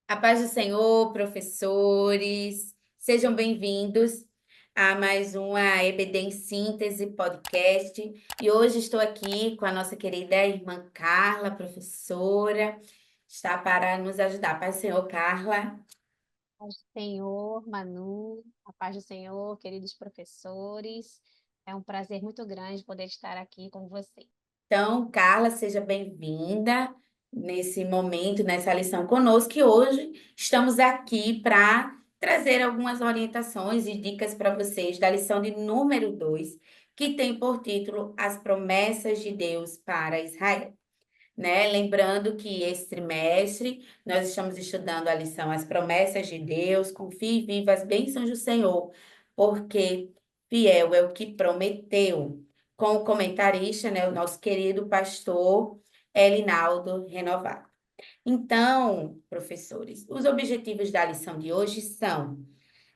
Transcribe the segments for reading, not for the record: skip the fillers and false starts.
A paz do Senhor, professores, sejam bem-vindos a mais uma EBD em Síntese podcast. E hoje estou aqui com a nossa querida irmã Carla, professora, está para nos ajudar. Paz do Senhor, Carla. Paz do Senhor, Manu, a paz do Senhor, queridos professores. É um prazer muito grande poder estar aqui com você. Então, Carla, seja bem-vinda nesse momento, nessa lição conosco. E hoje estamos aqui para trazer algumas orientações e dicas para vocês da lição de número 2, que tem por título As Promessas de Deus para Israel. Né? Lembrando que esse trimestre nós estamos estudando a lição As Promessas de Deus, confie e viva as bênçãos do Senhor, porque fiel é o que prometeu. Com o comentarista, né, o nosso querido pastor Elinaldo Renovato. Então, professores, os objetivos da lição de hoje são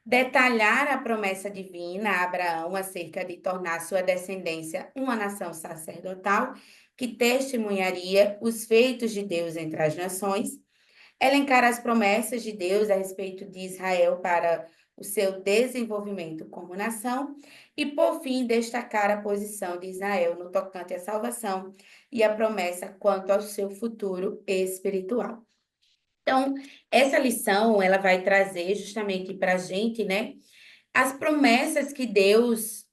detalhar a promessa divina a Abraão acerca de tornar sua descendência uma nação sacerdotal que testemunharia os feitos de Deus entre as nações, elencar as promessas de Deus a respeito de Israel para o seu desenvolvimento como nação e, por fim, destacar a posição de Israel no tocante à salvação e a promessa quanto ao seu futuro espiritual. Então, essa lição, ela vai trazer justamente para a gente, né, as promessas que Deus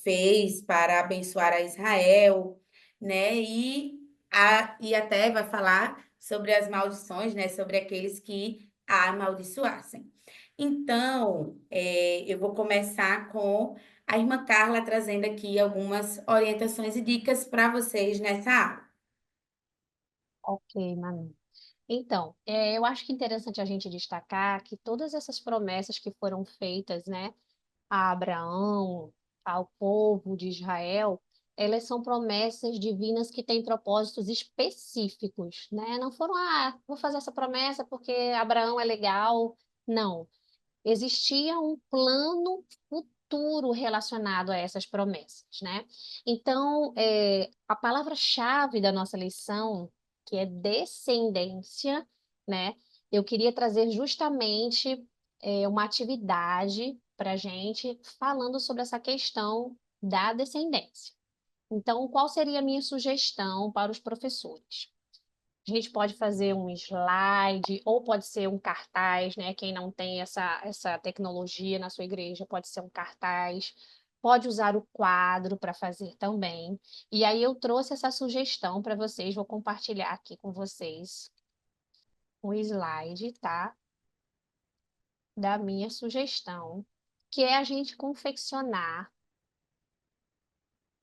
fez para abençoar a Israel, né? E até vai falar sobre as maldições, né? Sobre aqueles que a amaldiçoassem. Então, eu vou começar com a irmã Carla trazendo aqui algumas orientações e dicas para vocês nessa aula. Ok, Manu. Então, eu acho que é interessante a gente destacar que todas essas promessas que foram feitas, né, a Abraão, ao povo de Israel, elas são promessas divinas que têm propósitos específicos, né? Não foram, vou fazer essa promessa porque Abraão é legal. Não. Existia um plano futuro relacionado a essas promessas, né? Então, a palavra-chave da nossa lição, que é descendência, né? Eu queria trazer justamente uma atividade para a gente falando sobre essa questão da descendência. Então, qual seria a minha sugestão para os professores? A gente pode fazer um slide, ou pode ser um cartaz, né? Quem não tem essa tecnologia na sua igreja, pode ser um cartaz. Pode usar o quadro para fazer também. E aí eu trouxe essa sugestão para vocês, vou compartilhar aqui com vocês um slide, tá? Da minha sugestão, que é a gente confeccionar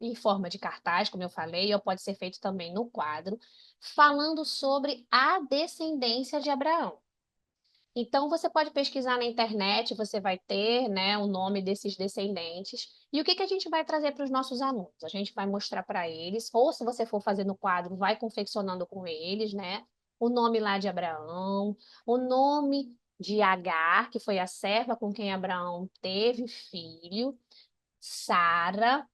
em forma de cartaz, como eu falei, ou pode ser feito também no quadro, falando sobre a descendência de Abraão. Então, você pode pesquisar na internet, você vai ter, né, o nome desses descendentes. E o que que a gente vai trazer para os nossos alunos? A gente vai mostrar para eles, ou se você for fazer no quadro, vai confeccionando com eles, né? O nome lá de Abraão, o nome de Agar, que foi a serva com quem Abraão teve filho, Sara,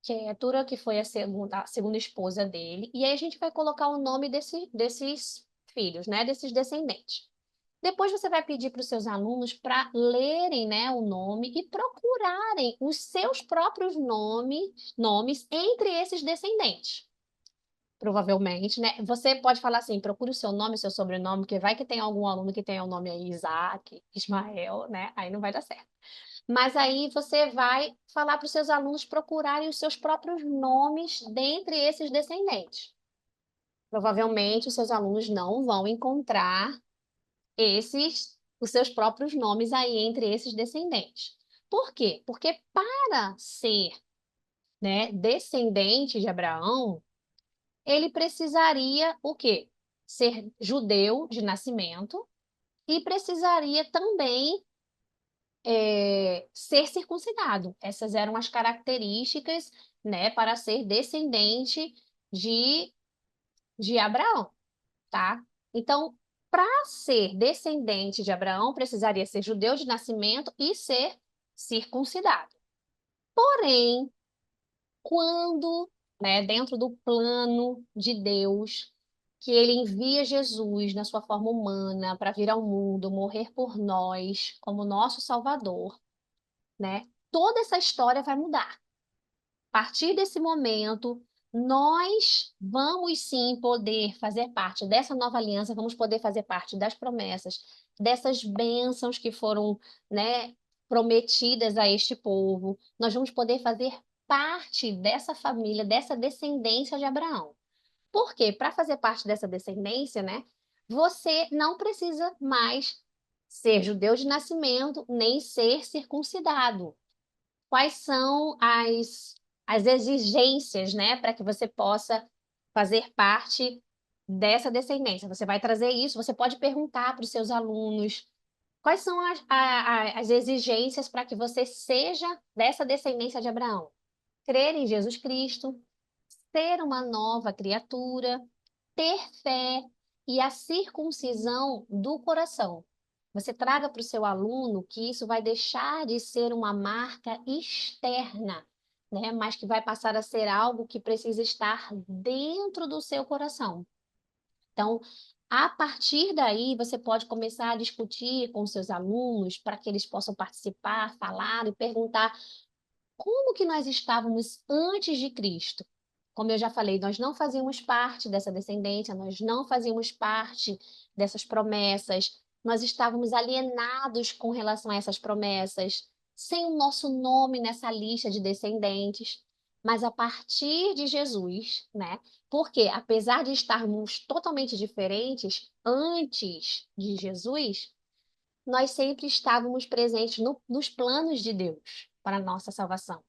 Ketura, que foi a segunda esposa dele. E aí a gente vai colocar o nome desses filhos, né? Desses descendentes. Depois você vai pedir para os seus alunos para lerem, né, o nome e procurarem os seus próprios nomes entre esses descendentes. Provavelmente, né? Você pode falar assim, procure o seu nome, o seu sobrenome, porque vai que tem algum aluno que tenha o nome aí Isaac, Ismael, né? Aí não vai dar certo. Mas aí você vai falar para os seus alunos procurarem os seus próprios nomes dentre esses descendentes. Provavelmente os seus alunos não vão encontrar os seus próprios nomes aí entre esses descendentes. Por quê? Porque para ser, né, descendente de Abraão, ele precisaria o quê? Ser judeu de nascimento e precisaria também ser circuncidado. Essas eram as características, né, para ser descendente de, de Abraão, tá? Então, para ser descendente de Abraão, precisaria ser judeu de nascimento e ser circuncidado. Porém, quando, né, dentro do plano de Deus, que ele envia Jesus na sua forma humana para vir ao mundo, morrer por nós como nosso Salvador, né? Toda essa história vai mudar. A partir desse momento, nós vamos sim poder fazer parte dessa nova aliança, vamos poder fazer parte das promessas, dessas bênçãos que foram, né, prometidas a este povo. Nós vamos poder fazer parte dessa família, dessa descendência de Abraão. Porque para fazer parte dessa descendência, né, você não precisa mais ser judeu de nascimento, nem ser circuncidado. Quais são as exigências, né, para que você possa fazer parte dessa descendência? Você vai trazer isso, você pode perguntar para os seus alunos quais são as exigências para que você seja dessa descendência de Abraão. Crer em Jesus Cristo, ser uma nova criatura, ter fé e a circuncisão do coração. Você traga para o seu aluno que isso vai deixar de ser uma marca externa, né? Mas que vai passar a ser algo que precisa estar dentro do seu coração. Então, a partir daí, você pode começar a discutir com seus alunos para que eles possam participar, falar e perguntar como que nós estávamos antes de Cristo? Como eu já falei, nós não fazíamos parte dessa descendência, nós não fazíamos parte dessas promessas, nós estávamos alienados com relação a essas promessas, sem o nosso nome nessa lista de descendentes. Mas a partir de Jesus, né? Porque apesar de estarmos totalmente diferentes antes de Jesus, nós sempre estávamos presentes nos planos de Deus para a nossa salvação.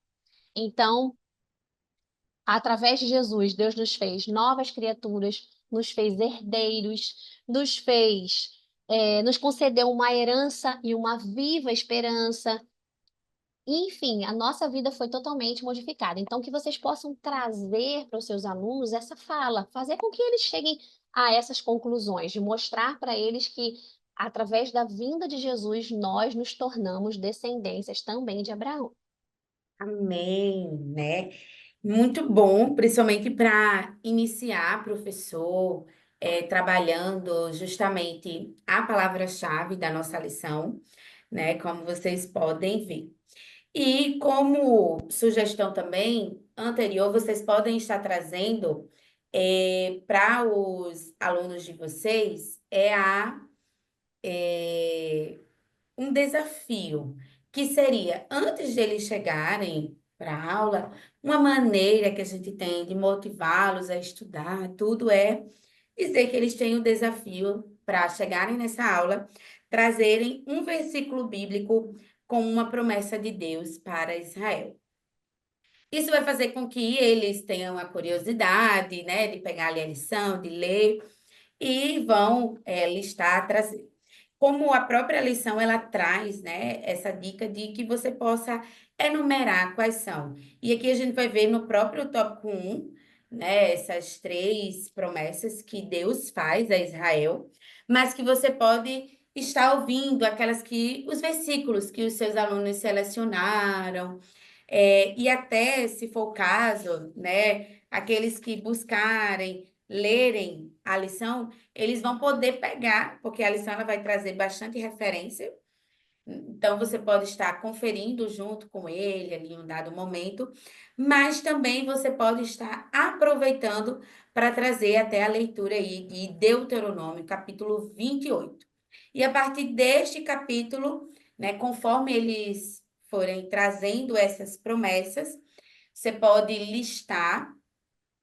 Então, através de Jesus, Deus nos fez novas criaturas, nos fez herdeiros, nos fez, nos concedeu uma herança e uma viva esperança. Enfim, a nossa vida foi totalmente modificada. Então, que vocês possam trazer para os seus alunos essa fala, fazer com que eles cheguem a essas conclusões, de mostrar para eles que, através da vinda de Jesus, nós nos tornamos descendências também de Abraão. Amém, né? Muito bom, principalmente para iniciar, professor, trabalhando justamente a palavra-chave da nossa lição, né? Como vocês podem ver. E como sugestão também anterior, vocês podem estar trazendo para os alunos de vocês um desafio, que seria, antes de eles chegarem para a aula, uma maneira que a gente tem de motivá-los a estudar, tudo é dizer que eles têm o desafio para chegarem nessa aula, trazerem um versículo bíblico com uma promessa de Deus para Israel. Isso vai fazer com que eles tenham a curiosidade, né, de pegar ali a lição, de ler e vão listar, trazer. Como a própria lição ela traz, né, essa dica de que você possa enumerar quais são. E aqui a gente vai ver no próprio tópico 1, né, essas três promessas que Deus faz a Israel, mas que você pode estar ouvindo aquelas que os versículos que os seus alunos selecionaram, e até, se for o caso, né, aqueles que buscarem lerem a lição, eles vão poder pegar, porque a lição ela vai trazer bastante referência. Então, você pode estar conferindo junto com ele ali em um dado momento, mas também você pode estar aproveitando para trazer até a leitura aí de Deuteronômio, capítulo 28. E a partir deste capítulo, né, conforme eles forem trazendo essas promessas, você pode listar,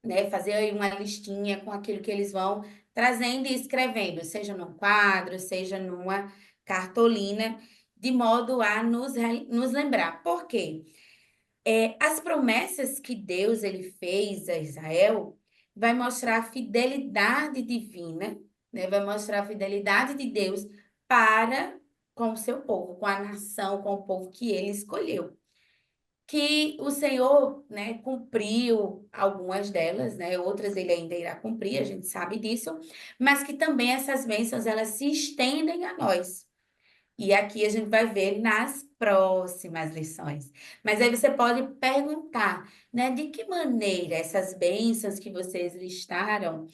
né, fazer aí uma listinha com aquilo que eles vão trazendo e escrevendo, seja num quadro, seja numa cartolina, de modo a nos lembrar. Por quê? As promessas que Deus ele fez a Israel vai mostrar a fidelidade divina, né? Vai mostrar a fidelidade de Deus para com o seu povo, com a nação, com o povo que ele escolheu. Que o Senhor, né, cumpriu algumas delas, né? Outras ele ainda irá cumprir, a gente sabe disso, mas que também essas bênçãos elas se estendem a nós. E aqui a gente vai ver nas próximas lições. Mas aí você pode perguntar, né, de que maneira essas bênçãos que vocês listaram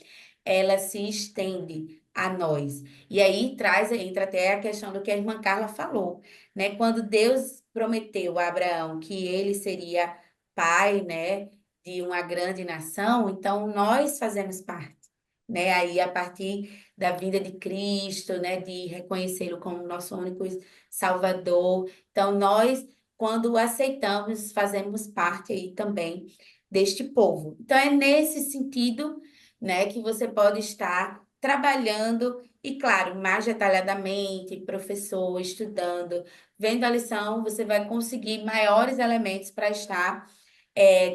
ela se estende a nós. E aí entra até a questão do que a irmã Carla falou, né? Quando Deus prometeu a Abraão que ele seria pai, né, de uma grande nação, então nós fazemos parte, né? Aí a partir da vinda de Cristo, né, de reconhecê-lo como nosso único Salvador. Então nós, quando o aceitamos, fazemos parte aí também deste povo. Então é nesse sentido, né, que você pode estar trabalhando e, claro, mais detalhadamente, professor, estudando, vendo a lição, você vai conseguir maiores elementos para estar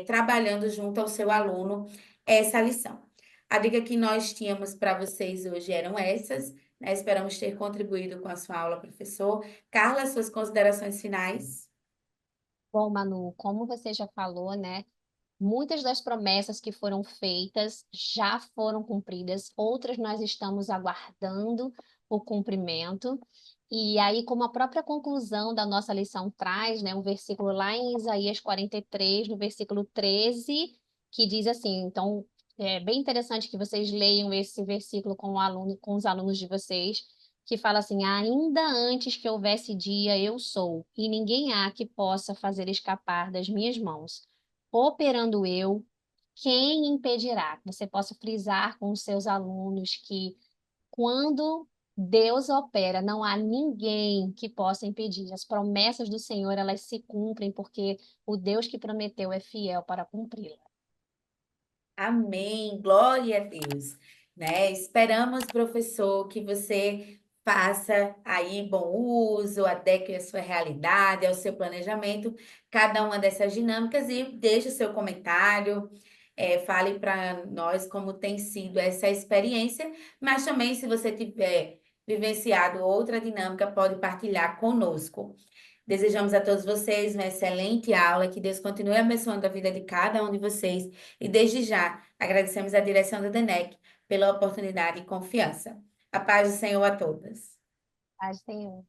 trabalhando junto ao seu aluno essa lição. A dica que nós tínhamos para vocês hoje eram essas, né? Esperamos ter contribuído com a sua aula, professor. Carla, suas considerações finais? Bom, Manu, como você já falou, né? Muitas das promessas que foram feitas já foram cumpridas, outras nós estamos aguardando o cumprimento. E aí, como a própria conclusão da nossa lição traz, né, um versículo lá em Isaías 43, no versículo 13, que diz assim, então, é bem interessante que vocês leiam esse versículo com o aluno, com os alunos de vocês, que fala assim: ainda antes que houvesse dia, eu sou, e ninguém há que possa fazer escapar das minhas mãos. Operando eu, quem impedirá? Que você possa frisar com os seus alunos que quando Deus opera, não há ninguém que possa impedir. As promessas do Senhor, elas se cumprem porque o Deus que prometeu é fiel para cumpri-la. Amém, glória a Deus, né? Esperamos, professor, que você faça aí bom uso, adeque a sua realidade, ao seu planejamento, cada uma dessas dinâmicas e deixe o seu comentário, fale para nós como tem sido essa experiência, mas também se você tiver vivenciado outra dinâmica, pode partilhar conosco. Desejamos a todos vocês uma excelente aula, que Deus continue abençoando a vida de cada um de vocês. E desde já, agradecemos a direção da DENEC pela oportunidade e confiança. A paz do Senhor a todas. Paz, Senhor.